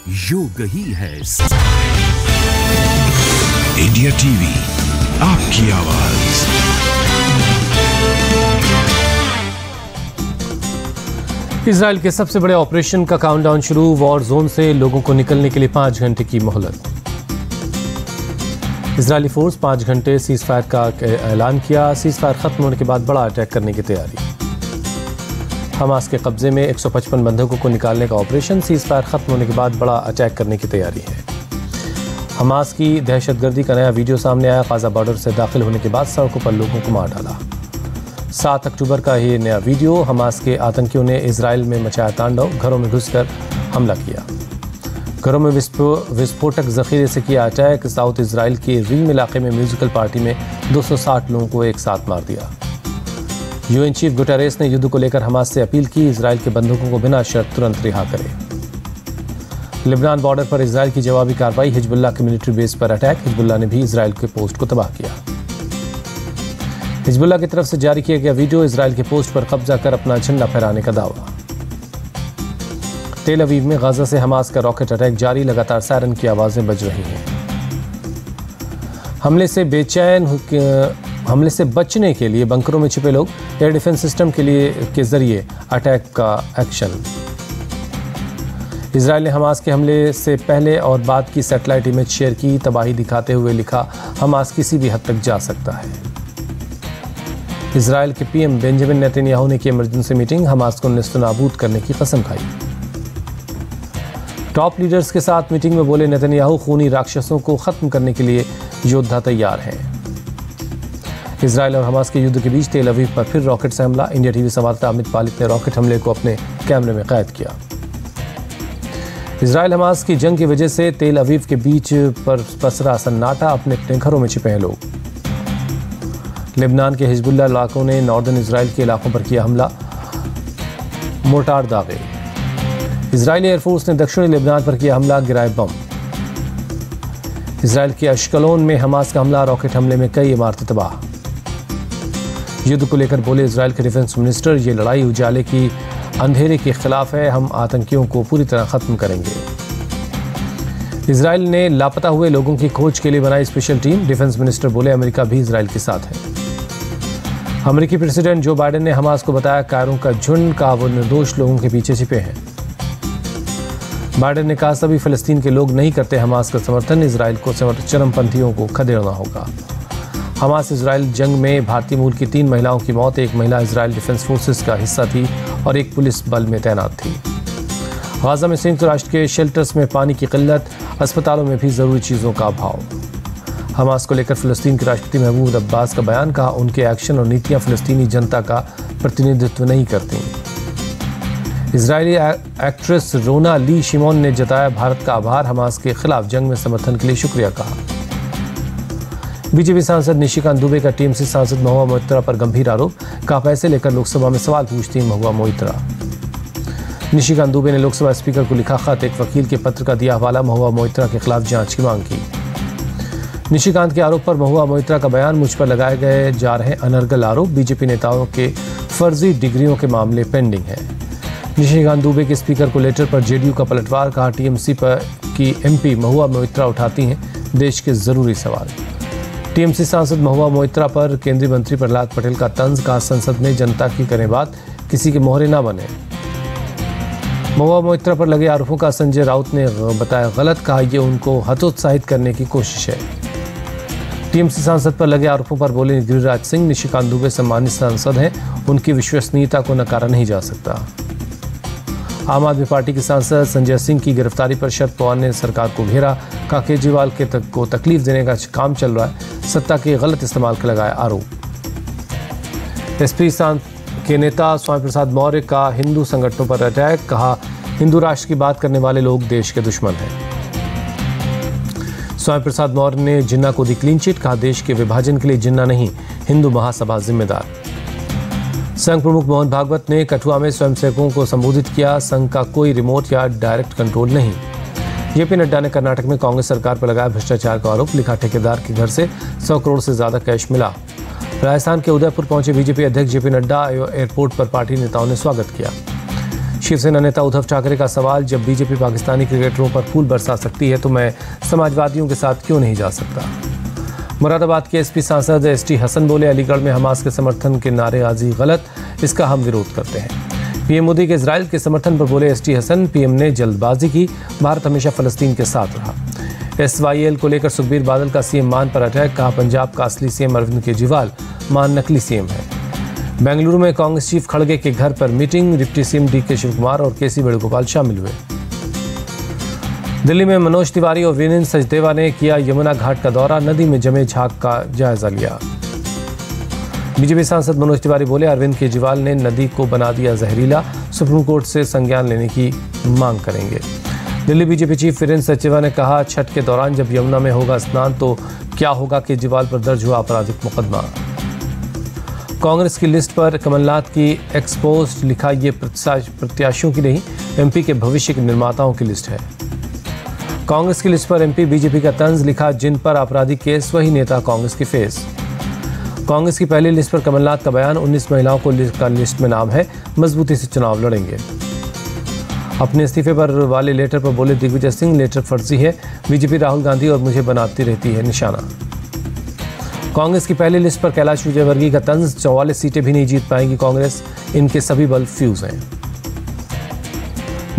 योग ही है। India TV, आपकी आवाज। इजराइल के सबसे बड़े ऑपरेशन का काउंटडाउन शुरू। वॉर जोन से लोगों को निकलने के लिए 5 घंटे की मोहलत। इजरायली फोर्स 5 घंटे सीज फायर का ऐलान किया। सीज फायर खत्म होने के बाद बड़ा अटैक करने की तैयारी। हमास के कब्जे में 155 बंधकों को निकालने का ऑपरेशन। सीज फायर खत्म होने के बाद बड़ा अटैक करने की तैयारी है। हमास की दहशतगर्दी का नया वीडियो सामने आया। गाजा बॉर्डर से दाखिल होने के बाद सड़कों पर लोगों को मार डाला। 7 अक्टूबर का ये नया वीडियो। हमास के आतंकियों ने इजराइल में मचाया तांडव। घरों में घुसकर हमला किया। घरों में विस्फोटक जखीरे से किया अटैक। साउथ इजराइल के रीम इलाके में म्यूजिकल पार्टी में 260 लोगों को एक साथ मार दिया। यूएन चीफ गुटेरेस ने युद्ध को लेकर हमास से अपील की। इजराइल के बंधकों को बिना शर्त तुरंत रिहा करे। लेबनान बॉर्डर पर इजराइल की जवाबी कार्रवाई। हिजबुल्लाह के मिलिट्री बेस पर अटैक। हिजबुल्लाह ने भी इजराइल के पोस्ट को तबाह किया। हिजबुल्लाह की तरफ से जारी किया गया वीडियो। इजराइल के पोस्ट पर कब्जा कर अपना झंडा फहराने का दावा। तेल अवीव में गाजा से हमास का रॉकेट अटैक जारी। लगातार सायरन की आवाजें बज रही हैं। हमले से बचने के लिए बंकरों में छिपे लोग। एयर डिफेंस सिस्टम के जरिए अटैक का एक्शन। इजराइल ने हमास के हमले से पहले और बाद की सैटेलाइट इमेज शेयर की। तबाही दिखाते हुए लिखा, हमास किसी भी हद तक जा सकता है। इजराइल के पीएम बेंजामिन नेतन्याहू ने की इमरजेंसी मीटिंग। हमास को नेस्तनाबूद करने की कसम खाई। टॉप लीडर्स के साथ मीटिंग में बोले नेतन्याहू, खूनी राक्षसों को खत्म करने के लिए योद्धा तैयार हैं। इजराइल और हमास के युद्ध के बीच तेल अवीव पर फिर रॉकेट से हमला। इंडिया टीवी संवाददाता अमित पालिक ने रॉकेट हमले को अपने कैमरे में कैद किया। इजराइल हमास की जंग की वजह से तेल अवीव के बीच पर पसरा सन्नाटा। अपने अपने घरों में छिपे हैं लोग। लेबनान के हिजबुल्लाह इलाकों ने नॉर्दर्न इजराइल के इलाकों पर किया हमला। मोर्टार दागे। इजरायली एयरफोर्स ने दक्षिणी लेबनान पर किया हमला। गिराए बम। इजराइल के अश्कलोन में हमास का हमला। रॉकेट हमले में कई इमारतें तबाह। युद्ध को लेकर बोले इजराइल के डिफेंस मिनिस्टर, ये लड़ाई उजाले की अंधेरे के खिलाफ है। हम आतंकियों को पूरी तरह खत्म करेंगे। इजराइल ने लापता हुए लोगों की खोज के लिए बनाई स्पेशल टीम। डिफेंस मिनिस्टर बोले अमेरिका भी इजराइल के साथ है। अमेरिकी प्रेसिडेंट जो बाइडेन ने हमास को बताया कायरों का झुंड। कहा वो निर्दोष लोगों के पीछे छिपे हैं। बाइडेन ने कहा सभी फिलिस्तीन के लोग नहीं करते हमास का समर्थन। इजराइल को चरमपंथियों को खदेड़ना होगा। हमास इजराइल जंग में भारतीय मूल की 3 महिलाओं की मौत। एक महिला इजराइल डिफेंस फोर्सेस का हिस्सा थी और एक पुलिस बल में तैनात थी। गाजा में संयुक्त राष्ट्र के शेल्टर्स में पानी की किल्लत। अस्पतालों में भी जरूरी चीजों का अभाव। हमास को लेकर फिलिस्तीन के राष्ट्रपति महमूद अब्बास का बयान। कहा उनके एक्शन और नीतियां फिलिस्तीनी जनता का प्रतिनिधित्व नहीं करती। इजरायली एक्ट्रेस रोना ली शिमोन ने जताया भारत का आभार। हमास के खिलाफ जंग में समर्थन के लिए शुक्रिया कहा। बीजेपी सांसद निशिकांत दुबे का टीएमसी सांसद महुआ मोइत्रा पर गंभीर आरोप। कहा पैसे लेकर लोकसभा में सवाल पूछती महुआ मोइत्रा। निशिकांत दुबे ने लोकसभा स्पीकर को लिखा खत। एक वकील के पत्र का दिया हवाला। महुआ मोइत्रा के खिलाफ जांच की मांग की। निशिकांत के आरोप पर महुआ मोइत्रा का बयान। मुझ पर लगाए गए जा रहे अनर्गल आरोप। बीजेपी नेताओं के फर्जी डिग्रियों के मामले पेंडिंग है। निशिकांत दुबे के स्पीकर को लेटर पर जेडीयू का पलटवार। कहा टीएमसी पर की एमपी महुआ मोइत्रा उठाती हैं देश के जरूरी सवाल। टीएमसी सांसद महुआ मोइत्रा पर केंद्रीय मंत्री प्रहलाद पटेल का तंज। कहा संसद में जनता की करें बात, किसी के मोहरे ना बने। महुआ मोइत्रा पर लगे आरोपों का संजय राउत ने बताया गलत। कहा यह उनको हतोत्साहित करने की कोशिश है। टीएमसी सांसद पर लगे आरोपों पर बोले गिरिराज सिंह, निशिकांत दुबे सम्मानित सांसद हैं, उनकी विश्वसनीयता को नकारा नहीं जा सकता। आम आदमी पार्टी के सांसद संजय सिंह की गिरफ्तारी पर शरद पवार ने सरकार को घेरा। कहा केजरीवाल को तकलीफ देने का काम चल रहा है, सत्ता के गलत इस्तेमाल का लगाया आरोप। एसपी के नेता स्वामी प्रसाद मौर्य का हिंदू संगठनों पर अटैक। कहा हिंदू राष्ट्र की बात करने वाले लोग देश के दुश्मन हैं। स्वामी प्रसाद मौर्य ने जिन्ना को दी क्लीन चिट। कहा देश के विभाजन के लिए जिन्ना नहीं, हिंदू महासभा जिम्मेदार। संघ प्रमुख मोहन भागवत ने कठुआ में स्वयंसेवकों को संबोधित किया। संघ का कोई रिमोट या डायरेक्ट कंट्रोल नहीं। जेपी नड्डा ने कर्नाटक में कांग्रेस सरकार पर लगाया भ्रष्टाचार का आरोप। लिखा ठेकेदार के घर से 100 करोड़ से ज्यादा कैश मिला। राजस्थान के उदयपुर पहुंचे बीजेपी अध्यक्ष जेपी नड्डा। एयरपोर्ट पर पार्टी नेताओं ने स्वागत किया। शिवसेना नेता उद्धव ठाकरे का सवाल, जब बीजेपी पाकिस्तानी क्रिकेटरों पर फूल बरसा सकती है तो मैं समाजवादियों के साथ क्यों नहीं जा सकता। मुरादाबाद के एसपी सांसद एसटी हसन बोले, अलीगढ़ में हमास के समर्थन के नारेबाजी गलत, इसका हम विरोध करते हैं। पीएम मोदी के इजराइल के समर्थन पर बोले एसटी हसन, पीएम ने जल्दबाजी की, भारत हमेशा फलस्तीन के साथ रहा। SYL को लेकर सुखबीर बादल का सीएम मान पर अटैक, कहा पंजाब का असली सीएम अरविंद केजरीवाल, मान नकली सीएम है। बेंगलुरु में कांग्रेस चीफ खड़गे के घर पर meeting, deputy CM DK Shivakumar और KC वेणुगोपाल शामिल हुए। दिल्ली में मनोज तिवारी और वीरेंद्र सचदेवा ने किया यमुना घाट का दौरा, नदी में जमे झाग का जायजा लिया। बीजेपी सांसद मनोज तिवारी बोले, अरविंद केजरीवाल ने नदी को बना दिया जहरीला, सुप्रीम कोर्ट से संज्ञान लेने की मांग करेंगे। दिल्ली बीजेपी चीफ वीरेंद्र सचदेवा ने कहा, छठ के दौरान जब यमुना में होगा स्नान तो क्या होगा, केजरीवाल पर दर्ज हुआ आपराधिक मुकदमा। कांग्रेस की लिस्ट पर कमलनाथ की एक्सपोज्ड, लिखा ये प्रत्याशियों की नहीं, MP के भविष्य के निर्माताओं की लिस्ट है। कांग्रेस की लिस्ट पर MP बीजेपी का तंज, लिखा जिन पर आपराधिक केस वही नेता कांग्रेस की फेस। कांग्रेस की पहली लिस्ट पर कमलनाथ का बयान, 19 महिलाओं को लिस्ट में नाम है, मजबूती से चुनाव लड़ेंगे। अपने इस्तीफे पर वाले लेटर पर बोले दिग्विजय सिंह, लेटर फर्जी है, बीजेपी राहुल गांधी और मुझे बनाती रहती है निशाना। कांग्रेस की पहली लिस्ट पर कैलाश विजयवर्गीय का तंज, 44 सीटें भी नहीं जीत पाएगी कांग्रेस, इनके सभी बल फ्यूज हैं।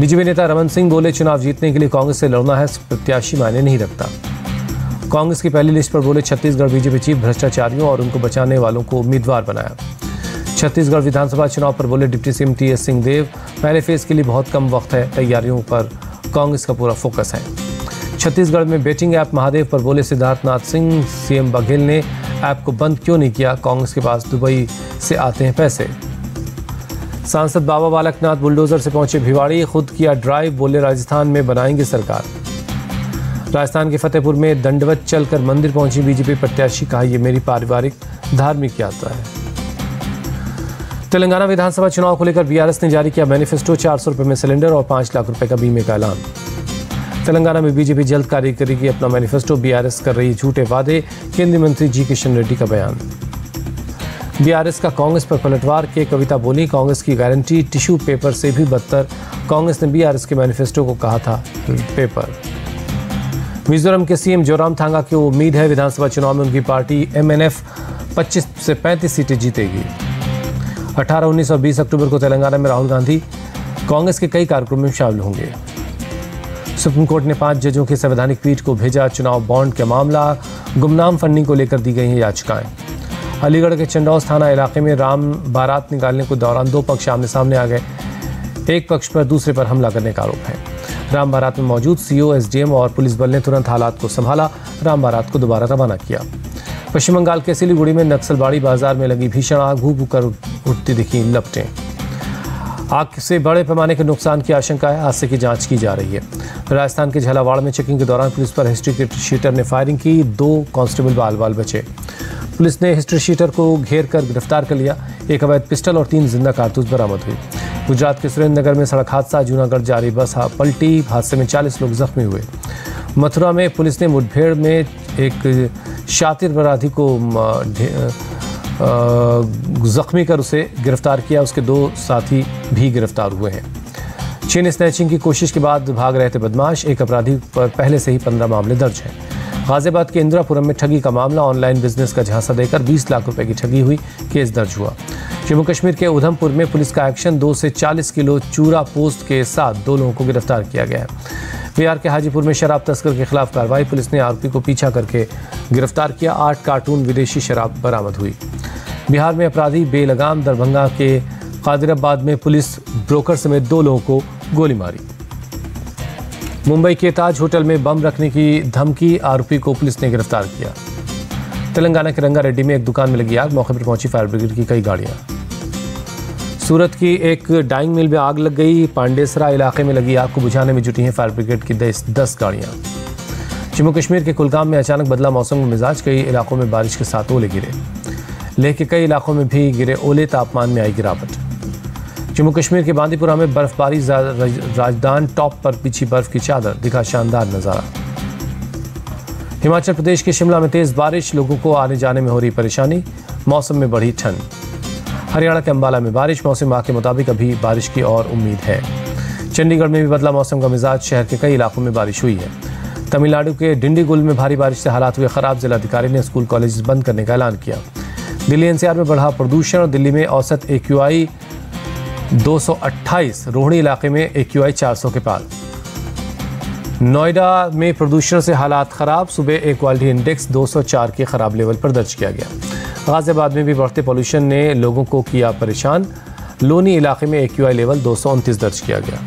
बीजेपी नेता रमन सिंह बोले, चुनाव जीतने के लिए कांग्रेस से लड़ना है, प्रत्याशी मायने नहीं रखता। कांग्रेस की पहली लिस्ट पर बोले छत्तीसगढ़ बीजेपी चीफ, भ्रष्टाचारियों और उनको बचाने वालों को उम्मीदवार बनाया। छत्तीसगढ़ विधानसभा चुनाव पर बोले डिप्टी सीएम TS सिंहदेव, पहले फेज के लिए बहुत कम वक्त है, तैयारियों पर कांग्रेस का पूरा फोकस है। छत्तीसगढ़ में बेटिंग ऐप महादेव पर बोले सिद्धार्थनाथ सिंह, CM बघेल ने ऐप को बंद क्यों नहीं किया, कांग्रेस के पास दुबई से आते हैं पैसे। सांसद बाबा बालकनाथ बुलडोजर से पहुंचे भिवाड़ी, खुद किया ड्राइव, बोले राजस्थान में बनाएंगे सरकार। राजस्थान के फतेहपुर में दंडवत चलकर मंदिर पहुंची बीजेपी प्रत्याशी, कहा ये मेरी पारिवारिक धार्मिक यात्रा है। तेलंगाना विधानसभा चुनाव को लेकर BRS ने जारी किया मैनिफेस्टो, 400 रुपये में सिलेंडर और 5 लाख रुपए का बीमे का ऐलान। तेलंगाना में बीजेपी जल्द कार्य करेगी अपना मैनिफेस्टो, BRS कर रही झूठे वादे, केंद्रीय मंत्री G किशन रेड्डी का बयान। BRS का कांग्रेस पर पलटवार, के कविता बोली, कांग्रेस की गारंटी टिश्यू पेपर से भी बदतर, कांग्रेस ने BRS के मैनिफेस्टो को कहा था पेपर। मिजोरम के CM जोरामथांगा की उम्मीद है विधानसभा चुनाव में उनकी पार्टी MNF 25 से 35 सीटें जीतेगी। 18, 19 और 20 अक्टूबर को तेलंगाना में राहुल गांधी कांग्रेस के कई कार्यक्रमों में शामिल होंगे। सुप्रीम कोर्ट ने 5 जजों की संवैधानिक पीठ को भेजा चुनाव बॉन्ड का मामला, गुमनाम फंडिंग को लेकर दी गई हैं याचिकाएं। अलीगढ़ के चंडौस थाना इलाके में राम बारात निकालने के दौरान 2 पक्ष आमने सामने आ गए, एक पक्ष पर दूसरे पर हमला करने का आरोप है। राम बारात में मौजूद CO, SDM और पुलिस बल ने तुरंत हालात को संभाला, राम बारात को दोबारा रवाना किया। पश्चिम बंगाल के सिलीगुड़ी में नक्सलबाड़ी बाजार में लगी भीषण आग, भू भू कर उठती दिखी लपटें। आग से बड़े पैमाने के नुकसान की आशंका है, हादसे की जांच की जा रही है। राजस्थान के झालावाड़ में चेकिंग के दौरान पुलिस पर हिस्ट्री शीटर ने फायरिंग की, 2 कांस्टेबल बाल बाल बचे। पुलिस ने हिस्ट्री शीटर को घेर कर गिरफ्तार कर लिया, एक अवैध पिस्टल और 3 जिंदा कारतूस बरामद हुई। गुजरात के सुरेंद्रनगर में सड़क हादसा, जूनागढ़ जा रही बस पलटी, हादसे में 40 लोग जख्मी हुए। मथुरा में पुलिस ने मुठभेड़ में एक शातिर अपराधी को जख्मी कर उसे गिरफ्तार किया, उसके 2 साथी भी गिरफ्तार हुए हैं। चेन स्नैचिंग की कोशिश के बाद भाग रहे थे बदमाश, एक अपराधी पर पहले से ही 15 मामले दर्ज हैं। गाजियाबाद के इंदिरापुरम में ठगी का मामला, ऑनलाइन बिजनेस का झांसा देकर 20 लाख रुपए की ठगी हुई, केस दर्ज हुआ। जम्मू कश्मीर के उधमपुर में पुलिस का एक्शन, 2 से 40 किलो चूरा पोस्ट के साथ 2 लोगों को गिरफ्तार किया गया है। बिहार के हाजीपुर में शराब तस्कर के खिलाफ कार्रवाई, पुलिस ने आरोपी को पीछा करके गिरफ्तार किया, 8 कार्टून विदेशी शराब बरामद हुई। बिहार में अपराधी बेलगाम, दरभंगा के कादिराबाद में पुलिस ब्रोकर समेत 2 लोगों को गोली मारी। मुंबई के ताज होटल में बम रखने की धमकी, आरोपी को पुलिस ने गिरफ्तार किया। तेलंगाना के रंगारेड्डी में एक दुकान में लगी आग, मौके पर पहुंची फायर ब्रिगेड की कई गाड़ियां। सूरत की एक डाइंग मिल में आग लग गई, पांडेसरा इलाके में लगी आग को बुझाने में जुटी हैं फायर ब्रिगेड की 10 गाड़ियां। जम्मू कश्मीर के कुलगाम में अचानक बदला मौसम का मिजाज, कई इलाकों में बारिश के साथ ओले गिरे। लेह के कई इलाकों में भी गिरे ओले, तापमान में आई गिरावट। जम्मू कश्मीर के बांदीपुरा में बर्फबारी, राजधान टॉप पर बिछी बर्फ की चादर, दिखा शानदार नजारा। हिमाचल प्रदेश के शिमला में तेज बारिश, लोगों को आने जाने में हो रही परेशानी, मौसम में बढ़ी ठंड। हरियाणा के अंबाला में बारिश, मौसम विभाग के मुताबिक अभी बारिश की और उम्मीद है। चंडीगढ़ में भी बदला मौसम का मिजाज, शहर के कई इलाकों में बारिश हुई है। तमिलनाडु के डिंडीगुल में भारी बारिश से हालात हुए खराब, जिलाधिकारी ने स्कूल कॉलेज बंद करने का ऐलान किया। दिल्ली एनसीआर में बढ़ा प्रदूषण और दिल्ली में औसत AQI 228, रोहिणी इलाके में AQI 400 के पार। नोएडा में प्रदूषण से हालात खराब, सुबह एयर क्वालिटी इंडेक्स 204 के खराब लेवल पर दर्ज किया गया। गाजियाबाद में भी बढ़ते पॉल्यूशन ने लोगों को किया परेशान, लोनी इलाके में AQI लेवल 229 दर्ज किया गया।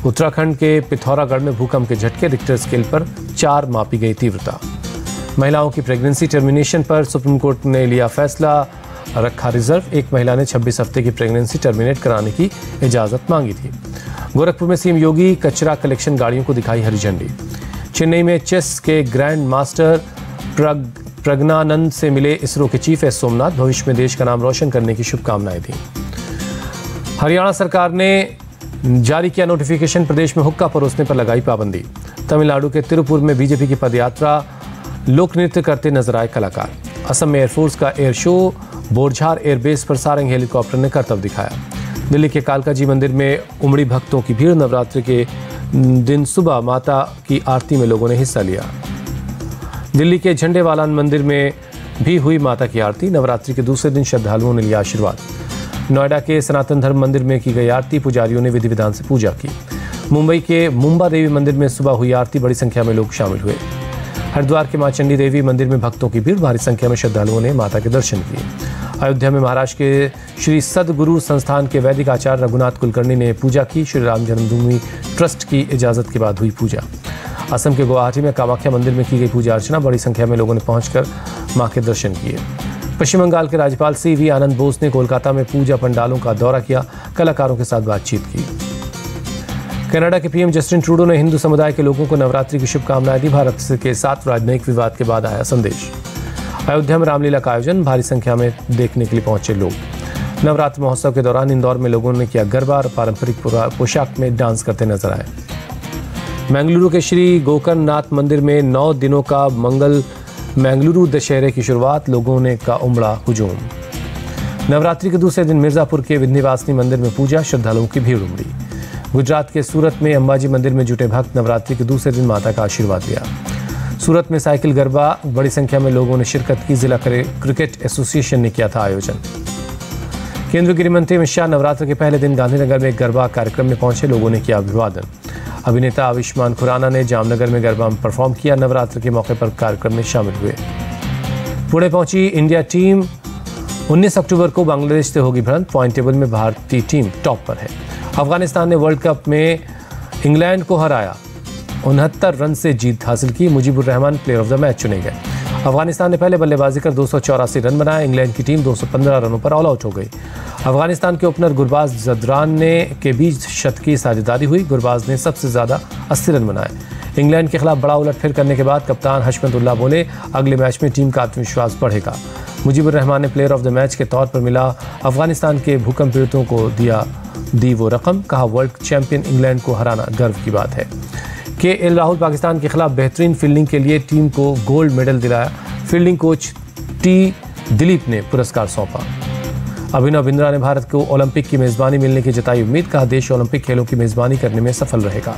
उत्तराखंड के पिथौरागढ़ में भूकंप के झटके, रिक्टर स्केल पर 4 मापी गई तीव्रता। महिलाओं की प्रेगनेंसी टर्मिनेशन पर सुप्रीम कोर्ट ने लिया फैसला, रखा रिजर्व। एक महिला ने 26 हफ्ते की प्रेगनेंसी टर्मिनेट कराने की इजाज़त मांगी थी। गोरखपुर में सीएम योगी कचरा कलेक्शन गाड़ियों को दिखाई हरी झंडी। चेन्नई में चेस के ग्रैंड मास्टर प्रज्ञानंद से मिले इसरो के चीफ एस सोमनाथ, भविष्य में देश का नाम रोशन करने की शुभकामनाएं दी। हरियाणा सरकार ने जारी किया नोटिफिकेशन, प्रदेश में हुक्का परोसने पर लगाई पाबंदी। तमिलनाडु के तिरुपुर में बीजेपी की पदयात्रा, लोक नृत्य करते नजर आए कलाकार। असम में एयरफोर्स का एयर शो, बोरझार एयरबेस पर सारंग हेलीकॉप्टर ने करतब दिखाया। दिल्ली के कालका जी मंदिर में उमड़ी भक्तों की भीड़, नवरात्रि के दिन सुबह माता की आरती में लोगों ने हिस्सा लिया। दिल्ली के झंडेवालान मंदिर में भी हुई माता की आरती, नवरात्रि के दूसरे दिन श्रद्धालुओं ने लिया आशीर्वाद। नोएडा के सनातन धर्म मंदिर में की गई आरती, पुजारियों ने विधि विधान से पूजा की। मुंबई के मुंबा देवी मंदिर में सुबह हुई आरती, बड़ी संख्या में लोग शामिल हुए। हरिद्वार के मां चंडी देवी मंदिर में भक्तों की भीड़, भारी संख्या में श्रद्धालुओं ने माता के दर्शन किए। अयोध्या में महाराष्ट्र के श्री सदगुरु संस्थान के वैदिक आचार्य रघुनाथ कुलकर्णी ने पूजा की। श्री राम जन्मभूमि ट्रस्ट की इजाजत के बाद हुई पूजा। असम के गुवाहाटी में कामाख्या मंदिर में की गई पूजा अर्चना, बड़ी संख्या में लोगों ने पहुंचकर मां के दर्शन किए। पश्चिम बंगाल के राज्यपाल CV आनंद बोस ने कोलकाता में पूजा पंडालों का दौरा किया, कलाकारों के साथ बातचीत की। कनाडा के PM जस्टिन ट्रूडो ने हिंदू समुदाय के लोगों को नवरात्रि की शुभकामनाएं दी। भारत के साथ राजनयिक विवाद के बाद आया संदेश। अयोध्या में रामलीला का आयोजन, भारी संख्या में देखने के लिए पहुंचे लोग। नवरात्र महोत्सव के दौरान इंदौर में लोगों ने किया गरबा और पारंपरिक पोशाक में डांस करते नजर आए। बेंगलुरु के श्री गोकर्णनाथ मंदिर में 9 दिनों का मंगलुरु दशहरे की शुरुआत, लोगों ने का उमड़ा हुजूम। नवरात्रि के दूसरे दिन मिर्जापुर के विंध्यवासिनी मंदिर में पूजा, श्रद्धालुओं की भीड़ उमड़ी। गुजरात के सूरत में अंबाजी मंदिर में जुटे भक्त, नवरात्रि के दूसरे दिन माता का आशीर्वाद लिया। सूरत में साइकिल गरबा, बड़ी संख्या में लोगों ने शिरकत की। जिला क्रिकेट एसोसिएशन ने किया था आयोजन। केंद्रीय गृह मंत्री अमित शाह नवरात्र के पहले दिन गांधीनगर में गरबा कार्यक्रम में पहुंचे, लोगों ने किया अभिवादन। अभिनेता आयुष्मान खुराना ने जामनगर में गरबा परफॉर्म किया, नवरात्र के मौके पर कार्यक्रम में शामिल हुए। पुणे पहुंची इंडिया टीम, 19 अक्टूबर को बांग्लादेश से होगी भिड़ंत। पॉइंट टेबल में भारतीय टीम टॉप पर है। अफगानिस्तान ने वर्ल्ड कप में इंग्लैंड को हराया, 69 रन से जीत हासिल की। Mujeebur Rahman player of the match चुने गए। अफगानिस्तान ने पहले बल्लेबाजी कर 284 रन बनाए। इंग्लैंड की टीम 215 रनों पर ऑल आउट हो गई। अफगानिस्तान के ओपनर गुरबाज जदरान के बीच शतकीय साझेदारी हुई। गुरबाज ने सबसे ज्यादा 80 रन बनाए। इंग्लैंड के खिलाफ बड़ा उलटफेर करने के बाद कप्तान हशमतुल्लाह बोले, अगले मैच में टीम का आत्मविश्वास बढ़ेगा। मुजीबुर रहमान ने प्लेयर ऑफ द मैच के तौर पर मिला अफगानिस्तान के भूकंप पीड़ितों को दी वो रकम, कहा वर्ल्ड चैंपियन इंग्लैंड को हराना गर्व की बात है। KL राहुल पाकिस्तान के खिलाफ बेहतरीन फील्डिंग के लिए टीम को गोल्ड मेडल दिलाया। फील्डिंग कोच T दिलीप ने पुरस्कार सौंपा। अभिनव बिंद्रा ने भारत को ओलंपिक की मेजबानी मिलने की जताई उम्मीद, कहा देश ओलंपिक खेलों की मेजबानी करने में सफल रहेगा।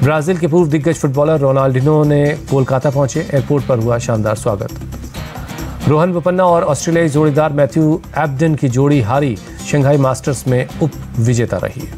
ब्राजील के पूर्व दिग्गज फुटबॉलर रोनाल्डिनो ने कोलकाता पहुंचे, एयरपोर्ट पर हुआ शानदार स्वागत। रोहन बोपन्ना और ऑस्ट्रेलियाई जोड़ीदार मैथ्यू एब्डन की जोड़ी हारी, शंघाई मास्टर्स में उप विजेता रही।